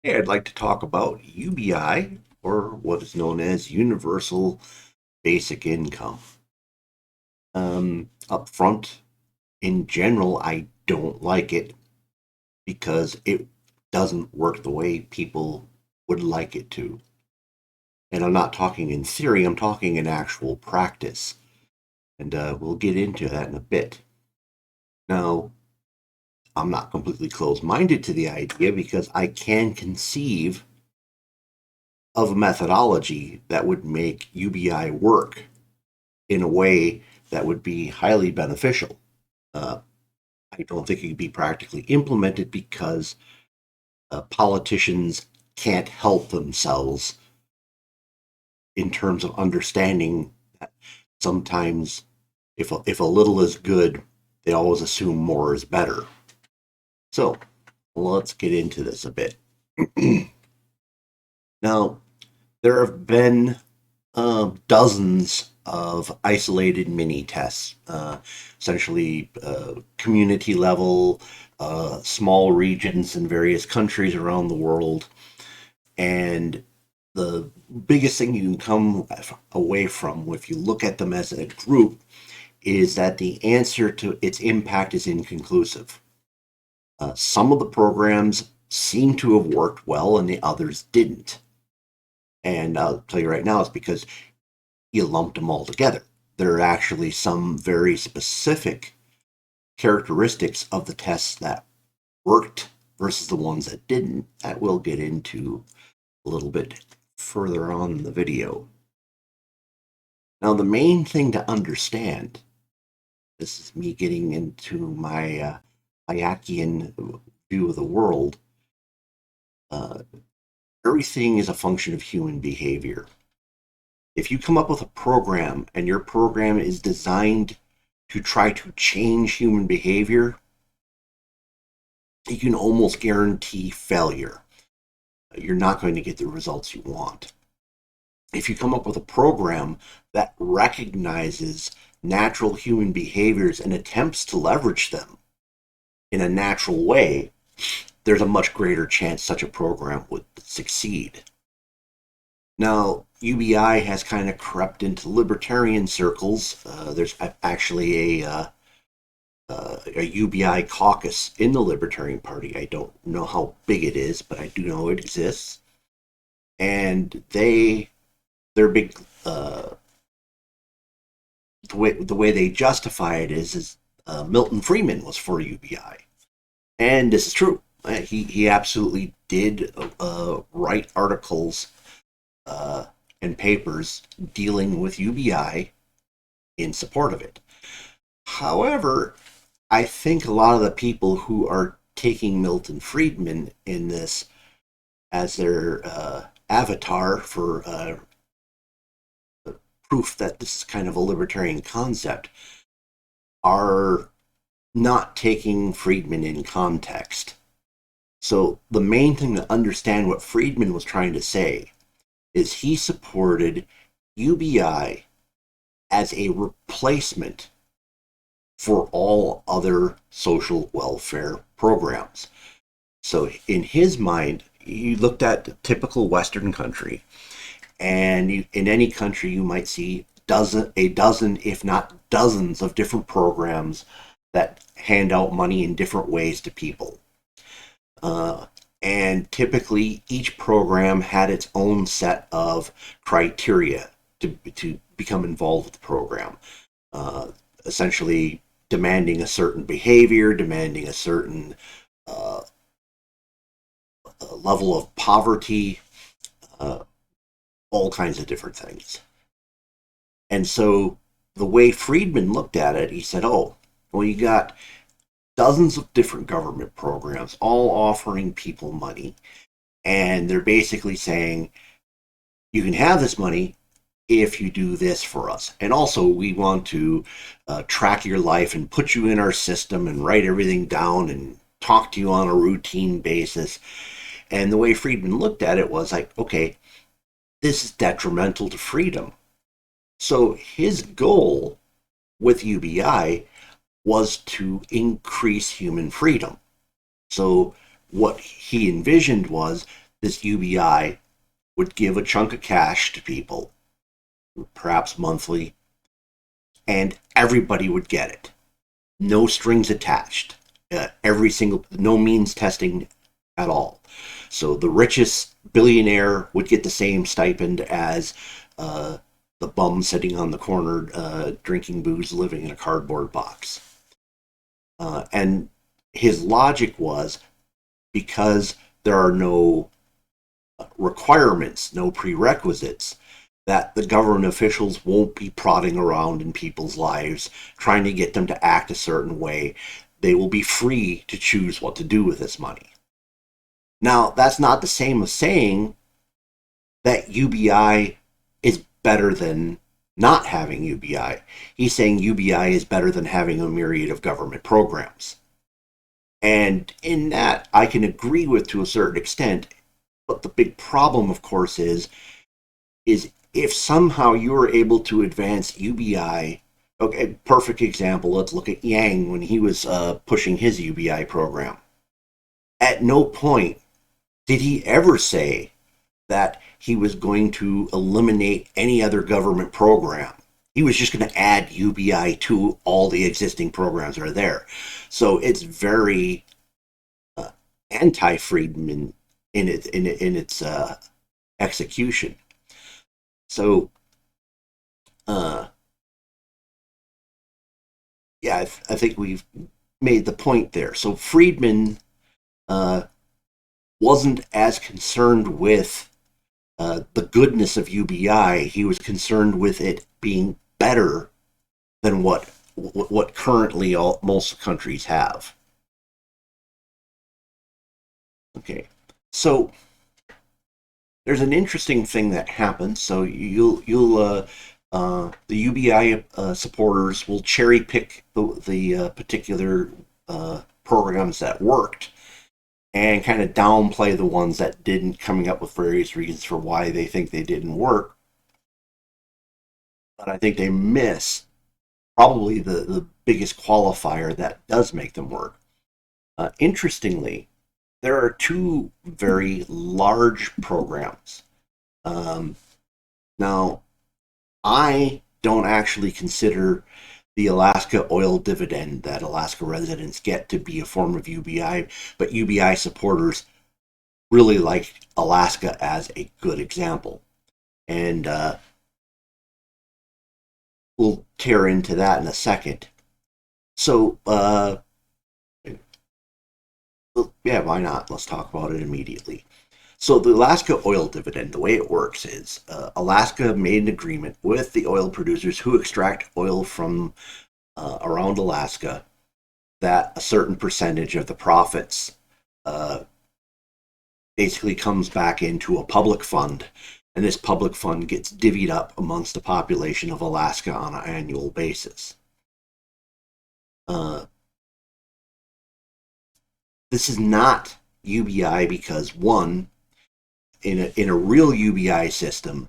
Hey, I'd like to talk about UBI, or what is known as Universal Basic Income. Up front, in general, I don't like it because it doesn't work the way people would like it to. And I'm not talking in theory, I'm talking in actual practice. And we'll get into that in a bit. Now, I'm not completely closed minded to the idea because I can conceive of a methodology that would make UBI work in a way that would be highly beneficial. Uh, I don't think it could be practically implemented because politicians can't help themselves in terms of understanding that sometimes if a little is good, they always assume more is better. So let's get into this a bit. Now, there have been dozens of isolated mini tests, essentially community level, small regions in various countries around the world. And the biggest thing you can come away from, if you look at them as a group, is that the answer to its impact is inconclusive. Some of the programs seem to have worked well and the others didn't. And I'll tell you right now, it's because you lumped them all together. There are actually some very specific characteristics of the tests that worked versus the ones that didn't that we'll get into a little bit further on in the video. Now, the main thing to understand, this is me getting into my Hayekian view of the world, uh, everything is a function of human behavior. If you come up with a program and your program is designed to try to change human behavior, you can almost guarantee failure. You're not going to get the results you want. If you come up with a program that recognizes natural human behaviors and attempts to leverage them in a natural way, there's a much greater chance such a program would succeed. Now, UBI has kind of crept into libertarian circles. There's actually a UBI caucus in the Libertarian Party. I don't know how big it is, but I do know it exists. And their big the way they justify it is Milton Friedman was for UBI, and this is true. He absolutely did write articles and papers dealing with UBI in support of it. However, I think a lot of the people who are taking Milton Friedman in this as their avatar for proof that this is kind of a libertarian concept are not taking Friedman in context. So the main thing to understand what Friedman was trying to say is he supported UBI as a replacement for all other social welfare programs. So in his mind, he looked at the typical Western country, and in any country you might see a dozen, if not dozens, of different programs that hand out money in different ways to people. And typically, each program had its own set of criteria to become involved with the program. Essentially, demanding a certain behavior, demanding a certain uh, level of poverty, uh, all kinds of different things. And so the way Friedman looked at it, he said, oh, well, you got dozens of different government programs all offering people money. And they're basically saying, you can have this money if you do this for us. And also, we want to track your life and put you in our system and write everything down and talk to you on a routine basis. And the way Friedman looked at it was like, okay, this is detrimental to freedom. So his goal with UBI was to increase human freedom. So what he envisioned was this UBI would give a chunk of cash to people, perhaps monthly, and everybody would get it. No strings attached. No means testing at all. So the richest billionaire would get the same stipend as the bum sitting on the corner drinking booze, living in a cardboard box. And his logic was, because there are no requirements, no prerequisites, that the government officials won't be prodding around in people's lives, trying to get them to act a certain way. They will be free to choose what to do with this money. Now, that's not the same as saying that UBI is better than not having UBI. He's saying UBI is better than having a myriad of government programs. And in that, I can agree with to a certain extent. But the big problem, of course, is if somehow you are able to advance UBI. Okay, perfect example. Let's look at Yang when he was pushing his UBI program. At no point did he ever say that he was going to eliminate any other government program. He was just going to add UBI to all the existing programs that are there. So it's very anti-Friedman in its execution. So, yeah, I think we've made the point there. So Friedman wasn't as concerned with the goodness of UBI. He was concerned with it being better than what currently most countries have. Okay, so there's an interesting thing that happens. So the UBI supporters will cherry pick the particular programs that worked and kind of downplay the ones that didn't, coming up with various reasons for why they think they didn't work. But I think they miss probably the biggest qualifier that does make them work. Interestingly, there are two very large programs. Now, I don't actually consider the Alaska oil dividend that Alaska residents get to be a form of UBI, but UBI supporters really like Alaska as a good example. And we'll tear into that in a second. So, yeah, why not? Let's talk about it immediately. So the Alaska oil dividend, the way it works is Alaska made an agreement with the oil producers who extract oil from around Alaska that a certain percentage of the profits basically comes back into a public fund, and this public fund gets divvied up amongst the population of Alaska on an annual basis. This is not UBI because, one, in a real UBI system,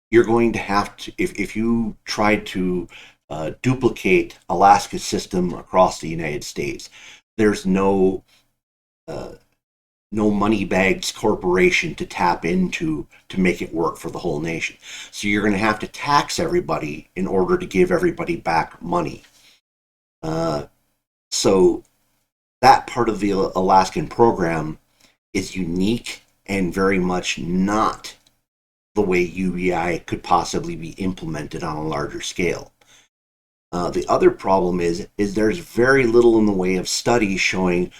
you're going to have to, if you try to duplicate Alaska's system across the United States, there's no money bags corporation to tap into to make it work for the whole nation. So you're going to have to tax everybody in order to give everybody back money. So that part of the Alaskan program is unique and very much not the way UBI could possibly be implemented on a larger scale. The other problem is there's very little in the way of studies showing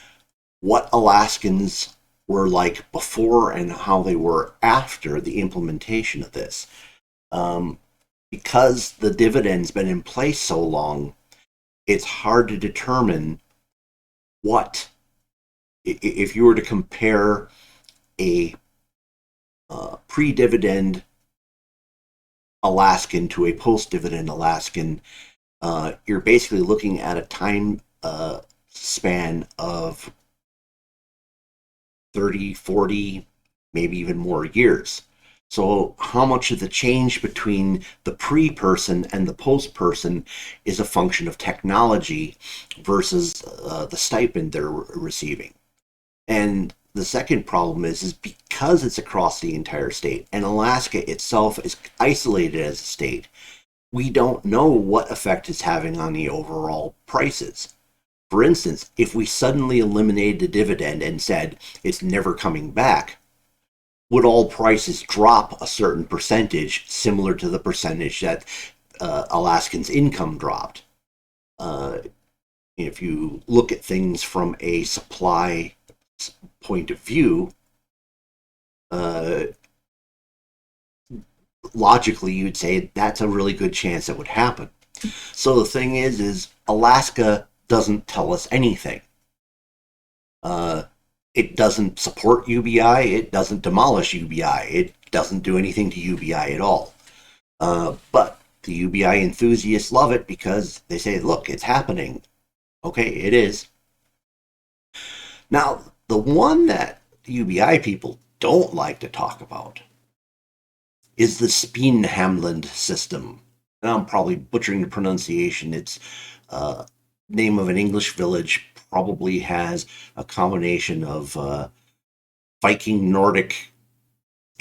what Alaskans were like before and how they were after the implementation of this. Because the dividend's been in place so long, it's hard to determine what, if you were to compare a pre-dividend Alaskan to a post-dividend Alaskan, you're basically looking at a time span of 30, 40, maybe even more years. So how much of the change between the pre-person and the post-person is a function of technology versus the stipend they're receiving? And the second problem is because because it's across the entire state and Alaska itself is isolated as a state, we don't know what effect it's having on the overall prices. For instance, if we suddenly eliminated the dividend and said it's never coming back, would all prices drop a certain percentage similar to the percentage that Alaskans' income dropped? If you look at things from a supply point of view, logically you'd say that's a really good chance it would happen. So the thing is Alaska doesn't tell us anything. It doesn't support UBI. It doesn't demolish UBI. It doesn't do anything to UBI at all. But the UBI enthusiasts love it because they say, look, it's happening. Okay, it is. Now, the one that UBI people don't like to talk about is the Speenhamland system. Now, I'm probably butchering the pronunciation. It's name of an English village, probably has a combination of Viking, Nordic,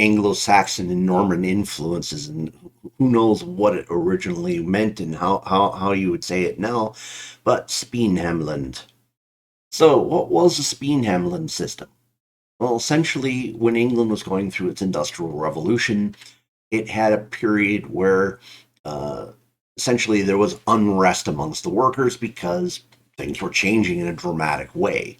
Anglo-Saxon, and Norman influences, and who knows what it originally meant and how you would say it now, but Speenhamland. So, what was the Speenhamland system? Well, essentially, when England was going through its Industrial Revolution, it had a period where essentially there was unrest amongst the workers because things were changing in a dramatic way.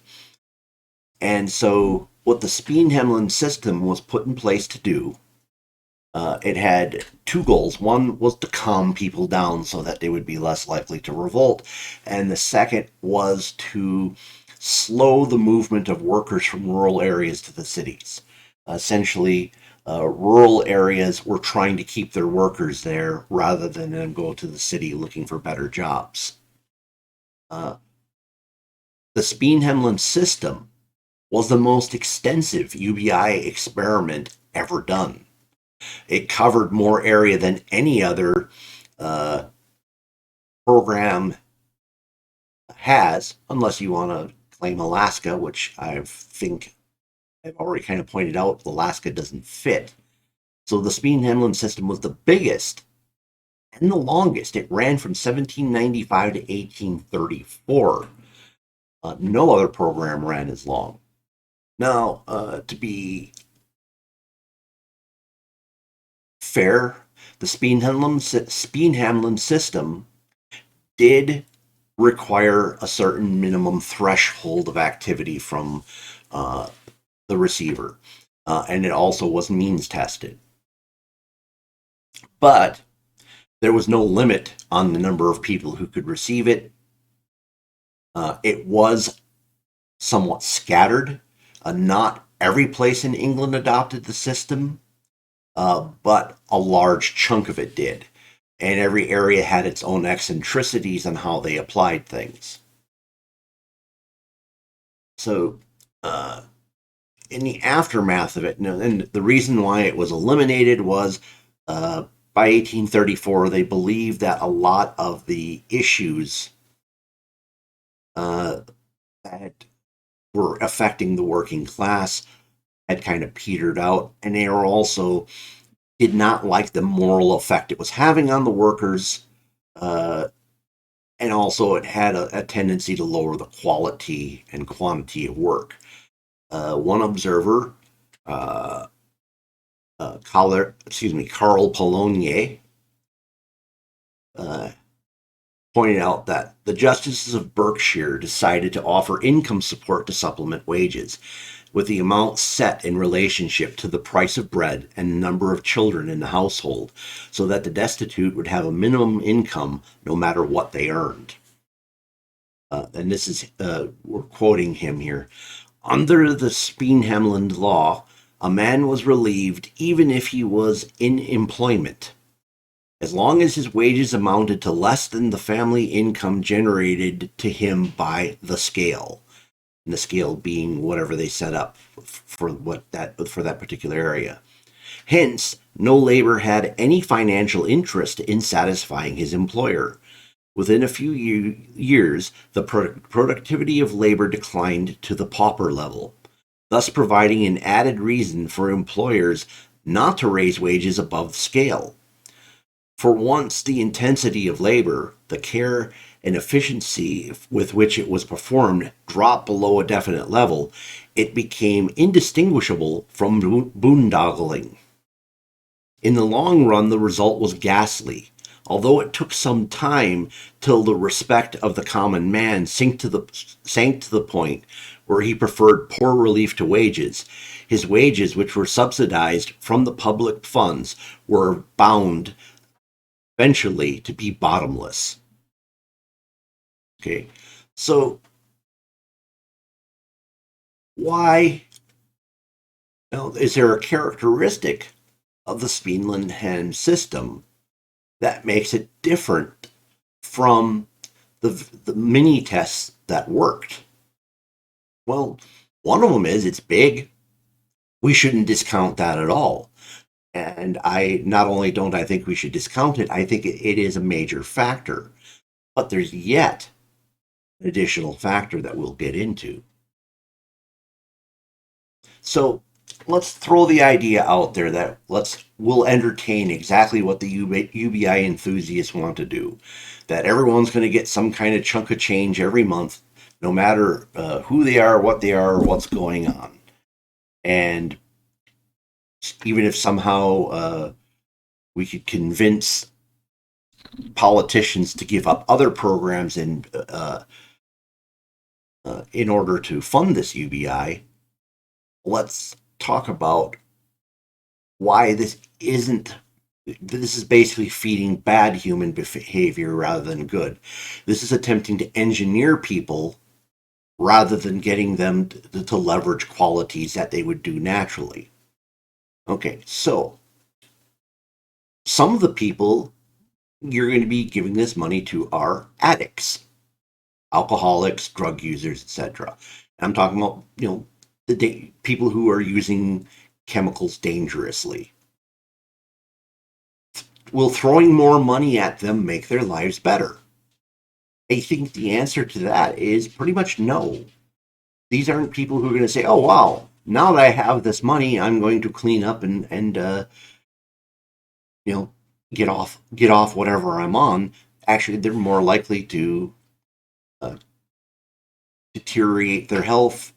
And so what the Speenhamland system was put in place to do, it had two goals. One was to calm people down so that they would be less likely to revolt. And the second was to slow the movement of workers from rural areas to the cities. Essentially, rural areas were trying to keep their workers there rather than them go to the city looking for better jobs. The Speenhamland system was the most extensive UBI experiment ever done. It covered more area than any other program has, unless you want to claim Alaska, which I think I've already kind of pointed out Alaska doesn't fit. So the Speenhamland system was the biggest and the longest. It ran from 1795 to 1834. No other program ran as long. Now, to be fair, the Speenhamland system did require a certain minimum threshold of activity from the receiver, and it also was means tested. But there was no limit on the number of people who could receive it. It was somewhat scattered. Not every place in England adopted the system, but a large chunk of it did. And every area had its own eccentricities on how they applied things. So, in the aftermath of it, and the reason why it was eliminated was by 1834, they believed that a lot of the issues that were affecting the working class had kind of petered out, and they were also did not like the moral effect it was having on the workers, and also it had a tendency to lower the quality and quantity of work. One observer, Carl Polonier, pointed out that the justices of Berkshire decided to offer income support to supplement wages, with the amount set in relationship to the price of bread and the number of children in the household, so that the destitute would have a minimum income no matter what they earned. And this is, we're quoting him here. Under the Speenhamland law, a man was relieved even if he was in employment, as long as his wages amounted to less than the family income generated to him by the scale. And the scale being whatever they set up for that particular area. Hence, no labor had any financial interest in satisfying his employer. Within a few years, the productivity of labor declined to the pauper level. thus providing an added reason for employers not to raise wages above the scale. For once the intensity of labor, the care and efficiency with which it was performed dropped below a definite level, it became indistinguishable from boondoggling. In the long run, the result was ghastly. Although it took some time till the respect of the common man sank to the point where he preferred poor relief to wages, his wages, which were subsidized from the public funds, were bound eventually to be bottomless. Okay, so why is there a characteristic of the Spielman system that makes it different from the mini tests that worked? Well, one of them is it's big. We shouldn't discount that at all. And I not only don't I think we should discount it, I think it is a major factor. But there's yet an additional factor that we'll get into. So let's throw the idea out there that we'll entertain exactly what the UBI enthusiasts want to do. That everyone's going to get some kind of chunk of change every month, no matter who they are, what they are, or what's going on. And even if somehow we could convince politicians to give up other programs in order to fund this UBI, let's talk about why this isn't. This is basically feeding bad human behavior rather than good. This is attempting to engineer people rather than getting them to leverage qualities that they would do naturally. Okay, so some of the people you're going to be giving this money to are addicts, alcoholics, drug users, etc. I'm talking about, the people who are using chemicals dangerously. Will throwing more money at them make their lives better? I think the answer to that is pretty much no. These aren't people who are going to say, "Oh wow, now that I have this money, I'm going to clean up and you know get off whatever I'm on." Actually, they're more likely to uh, deteriorate their health,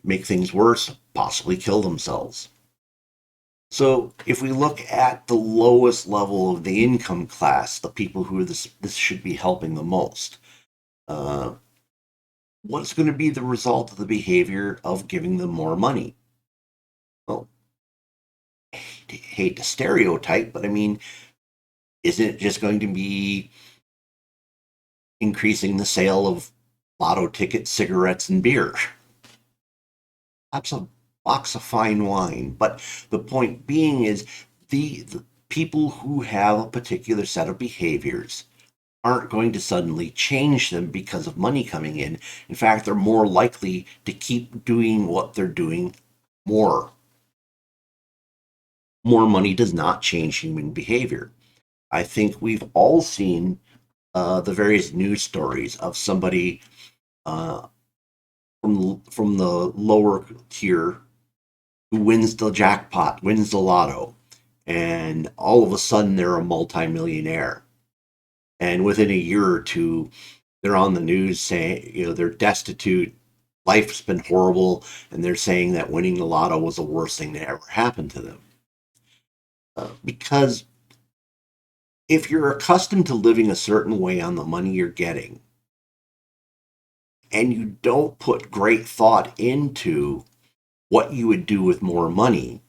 make things worse, possibly kill themselves. So, if we look at the lowest level of the income class, the people who this should be helping the most, uh, what's going to be the result of the behavior of giving them more money? Well, I hate to stereotype, but I mean, isn't it just going to be increasing the sale of lotto tickets, cigarettes, and beer? Perhaps a box of fine wine. But the point being is the people who have a particular set of behaviors aren't going to suddenly change them because of money coming in. In fact, they're more likely to keep doing what they're doing more. More money does not change human behavior. I think we've all seen the various news stories of somebody uh, from the lower tier who wins the jackpot, wins the lotto, and all of a sudden they're a multimillionaire. And within a year or two, they're on the news saying, they're destitute, life's been horrible, and they're saying that winning the lotto was the worst thing that ever happened to them. Because if you're accustomed to living a certain way on the money you're getting, and you don't put great thought into what you would do with more money,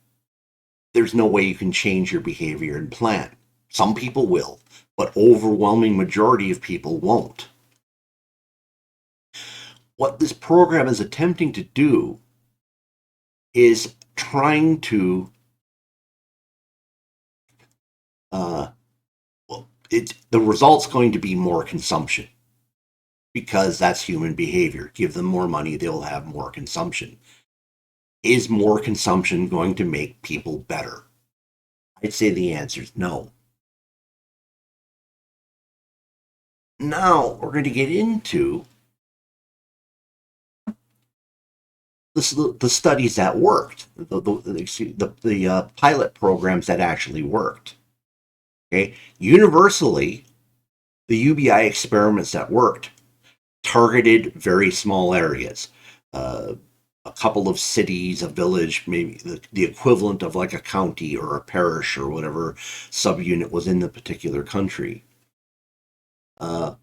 there's no way you can change your behavior and plan. Some people will, but overwhelming majority of people won't. What this program is attempting to do is trying to the result's going to be more consumption because that's human behavior. Give them more money, they'll have more consumption. Is more consumption going to make people better? I'd say the answer is no. Now we're going to get into the studies that worked, the pilot programs that actually worked. Okay, universally, the UBI experiments that worked targeted very small areas. A couple of cities, a village, maybe the equivalent of like a county or a parish or whatever subunit was in the particular country. Uh,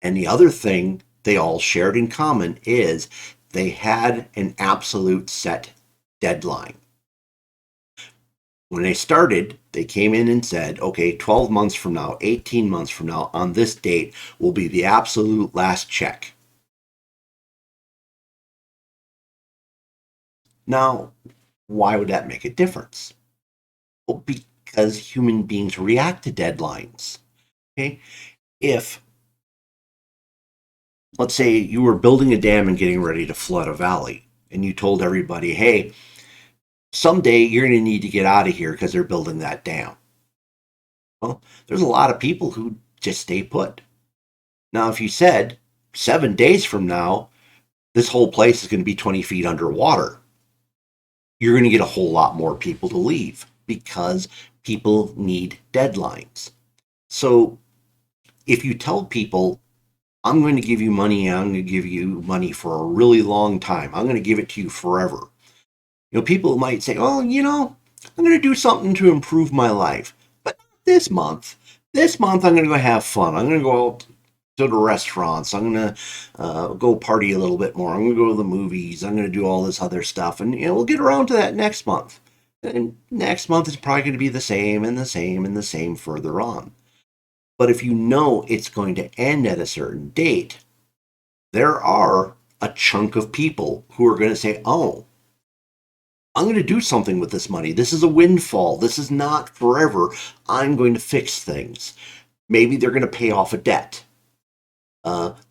and the other thing they all shared in common is they had an absolute set deadline. When they started, they came in and said, okay, 12 months from now, 18 months from now, on this date will be the absolute last check. Now, why would that make a difference? Well, because human beings react to deadlines. Okay? If, let's say, you were building a dam and getting ready to flood a valley, and you told everybody, hey, someday you're going to need to get out of here because they're building that dam. Well, there's a lot of people who just stay put. Now, if you said 7 days from now, this whole place is going to be 20 feet underwater, you're going to get a whole lot more people to leave because people need deadlines. So if you tell people, I'm going to give you money, I'm going to give you money for a really long time, I'm going to give it to you forever. People might say, oh, I'm going to do something to improve my life. But this month, I'm going to go have fun. I'm going to go out to the restaurants. I'm going to go party a little bit more. I'm going to go to the movies. I'm going to do all this other stuff. And, we'll get around to that next month. And next month is probably going to be the same and the same and the same further on. But if you know it's going to end at a certain date, there are a chunk of people who are going to say, oh, I'm going to do something with this money. This is a windfall. This is not forever. I'm going to fix things. Maybe they're going to pay off a debt.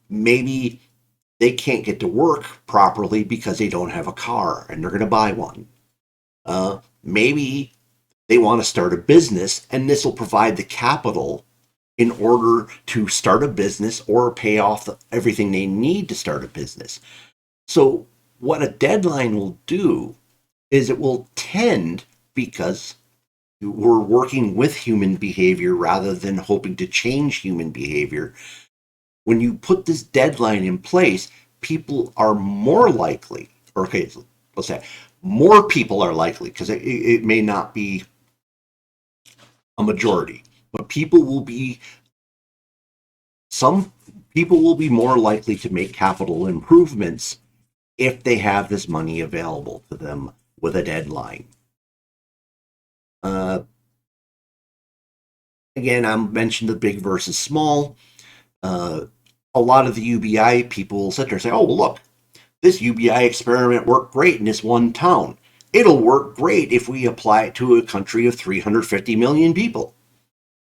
Maybe they can't get to work properly because they don't have a car and they're going to buy one. Maybe they want to start a business and this will provide the capital in order to start a business or pay off everything they need to start a business. So what a deadline will do is it will tend, because we're working with human behavior rather than hoping to change human behavior. When you put this deadline in place, people are more likely, or okay, let's say more people are likely, because it may not be a majority, but some people will be more likely to make capital improvements if they have this money available to them with a deadline. Again, I mentioned the big versus small. A lot of the UBI people will sit there and say, oh, well, look, this UBI experiment worked great in this one town. It'll work great if we apply it to a country of 350 million people.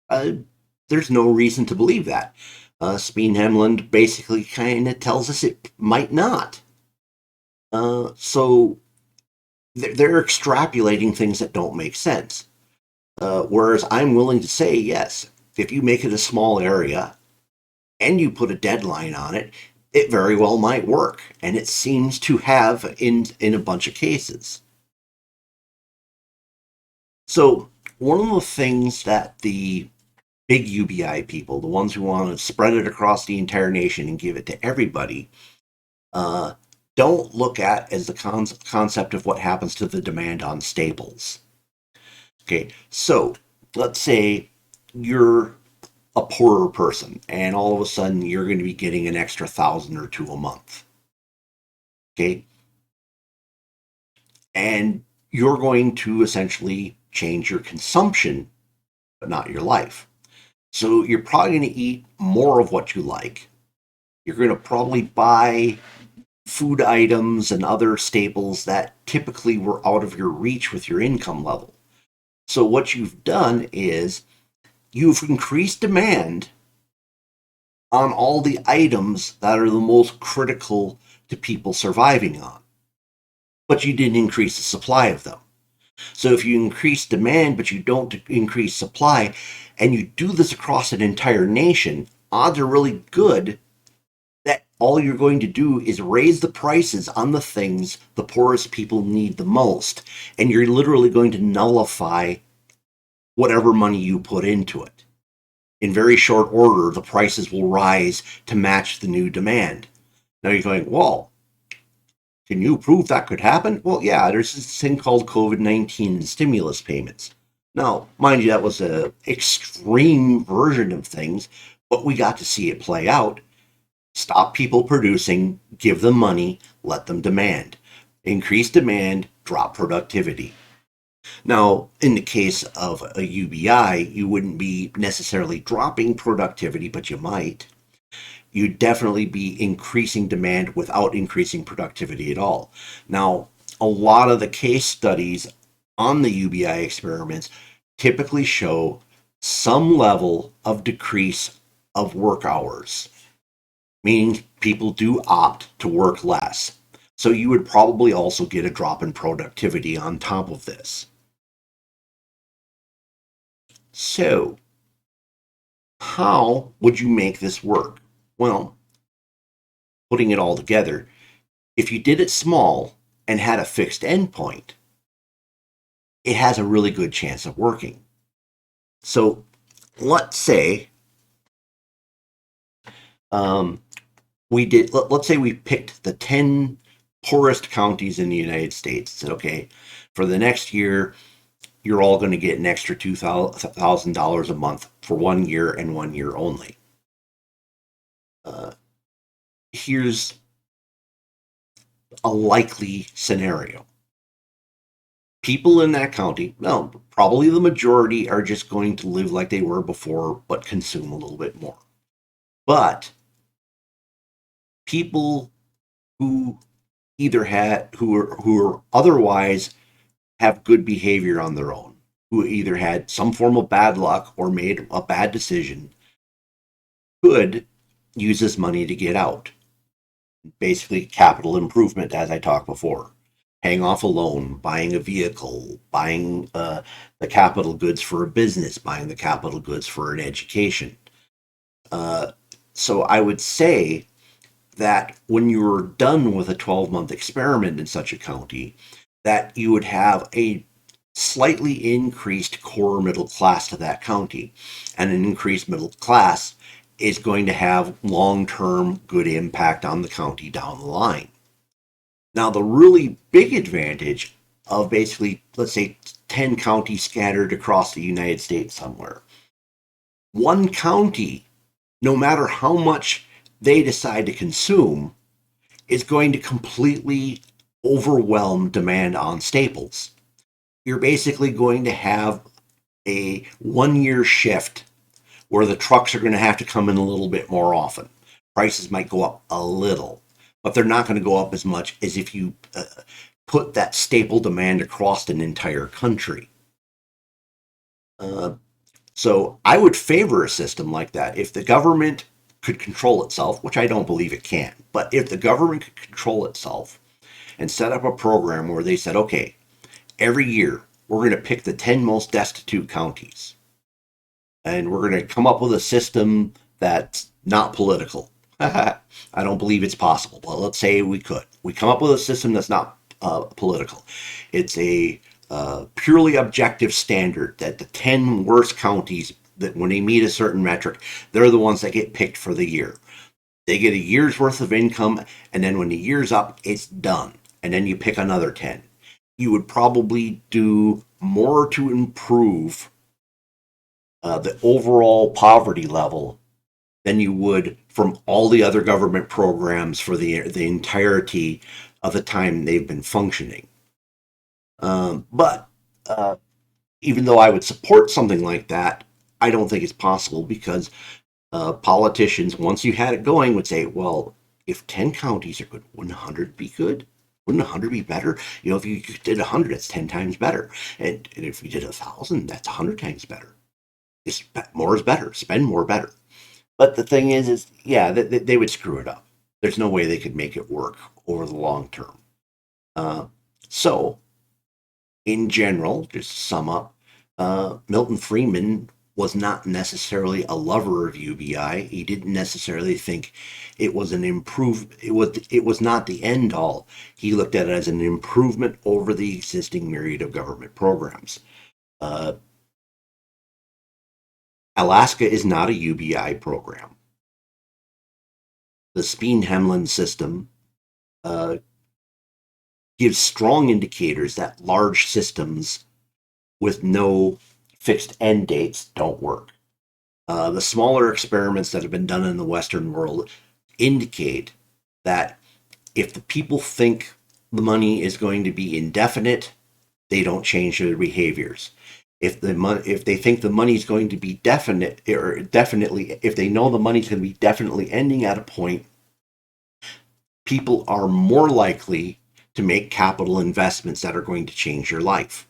There's no reason to believe that. Speen Hemland basically kind of tells us it might not. So they're extrapolating things that don't make sense. Whereas I'm willing to say, yes, if you make it a small area and you put a deadline on it, it very well might work. And it seems to have in a bunch of cases. So one of the things that the big UBI people, the ones who want to spread it across the entire nation and give it to everybody, don't look at as the concept of what happens to the demand on staples. Okay, so let's say you're a poorer person and all of a sudden you're going to be getting an extra 1,000 or 2 a month. Okay, and you're going to essentially change your consumption, but not your life. So you're probably going to eat more of what you like. You're going to probably buy food items and other staples that typically were out of your reach with your income level. So what you've done is you've increased demand on all the items that are the most critical to people surviving on. But you didn't increase the supply of them. So if you increase demand but you don't increase supply, and you do this across an entire nation, odds are really good that all you're going to do is raise the prices on the things the poorest people need the most. And you're literally going to nullify whatever money you put into it. In very short order, the prices will rise to match the new demand. Now you're going, well, can you prove that could happen? Well, yeah, there's this thing called COVID-19 stimulus payments. Now, mind you, that was an extreme version of things, but we got to see it play out. Stop people producing, give them money, let them demand. Increase demand, drop productivity. Now, in the case of a UBI, you wouldn't be necessarily dropping productivity, but you might. You'd definitely be increasing demand without increasing productivity at all. Now, a lot of the case studies on the UBI experiments typically show some level of decrease of work hours, meaning people do opt to work less. So you would probably also get a drop in productivity on top of this. So, how would you make this work? Well, putting it all together, if you did it small and had a fixed endpoint, it has a really good chance of working. So let's say let's say we picked the 10 poorest counties in the United States. Said, okay, for the next year, you're all going to get an extra $2,000 a month for 1 year and 1 year only. Here's a likely scenario. People in that county, no, probably the majority are just going to live like they were before, but consume a little bit more. But people who who are otherwise have good behavior on their own, who either had some form of bad luck or made a bad decision, could use this money to get out. Basically, capital improvement, as I talked before. Paying off a loan, buying a vehicle, buying the capital goods for a business, buying the capital goods for an education. So I would say that when you were done with a 12-month experiment in such a county, that you would have a slightly increased core middle class to that county. And an increased middle class is going to have long-term good impact on the county down the line. Now, the really big advantage of basically, let's say, 10 counties scattered across the United States somewhere, one county, no matter how much they decide to consume, is going to completely overwhelm demand on staples. You're basically going to have a 1 year shift where the trucks are going to have to come in a little bit more often. Prices might go up a little, but they're not going to go up as much as if you put that staple demand across an entire country. So I would favor a system like that. If the government could control itself, which I don't believe it can, but if the government could control itself and set up a program where they said, okay, every year we're going to pick the 10 most destitute counties and we're going to come up with a system that's not political. I don't believe it's possible, but let's say we could. We come up with a system that's not political. It's a purely objective standard that the 10 worst counties, that when they meet a certain metric, they're the ones that get picked for the year. They get a year's worth of income, and then when the year's up, it's done. And then you pick another 10. You would probably do more to improve the overall poverty level than you would from all the other government programs for the entirety of the time they've been functioning. But even though I would support something like that, I don't think it's possible because politicians, once you had it going, would say, well, if 10 counties are good, wouldn't 100 be good? Wouldn't 100 be better? You know, if you did 100, that's 10 times better. And if you did 1,000, that's 100 times better. More is better. Spend more, better. But the thing is yeah, they would screw it up. There's no way they could make it work over the long term. So, in general, just to sum up, Milton Friedman was not necessarily a lover of UBI. He didn't necessarily think it was an it was not the end all. He looked at it as an improvement over the existing myriad of government programs. Uh, Alaska is not a UBI program. The Speen-Hemland system uh, gives strong indicators that large systems with no fixed end dates don't work. The smaller experiments that have been done in the Western world indicate that if the people think the money is going to be indefinite, they don't change their behaviors. If they think the money is going to be definite or definitely, if they know the money is going to be definitely ending at a point, people are more likely to make capital investments that are going to change your life.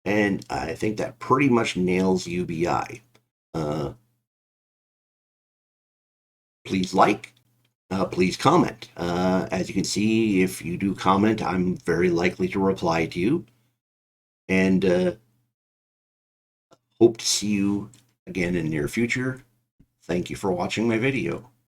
And I think that pretty much nails UBI. Uh, Please please comment. As you can see, if you do comment, I'm very likely to reply to you. And hope to see you again in the near future. Thank you for watching my video.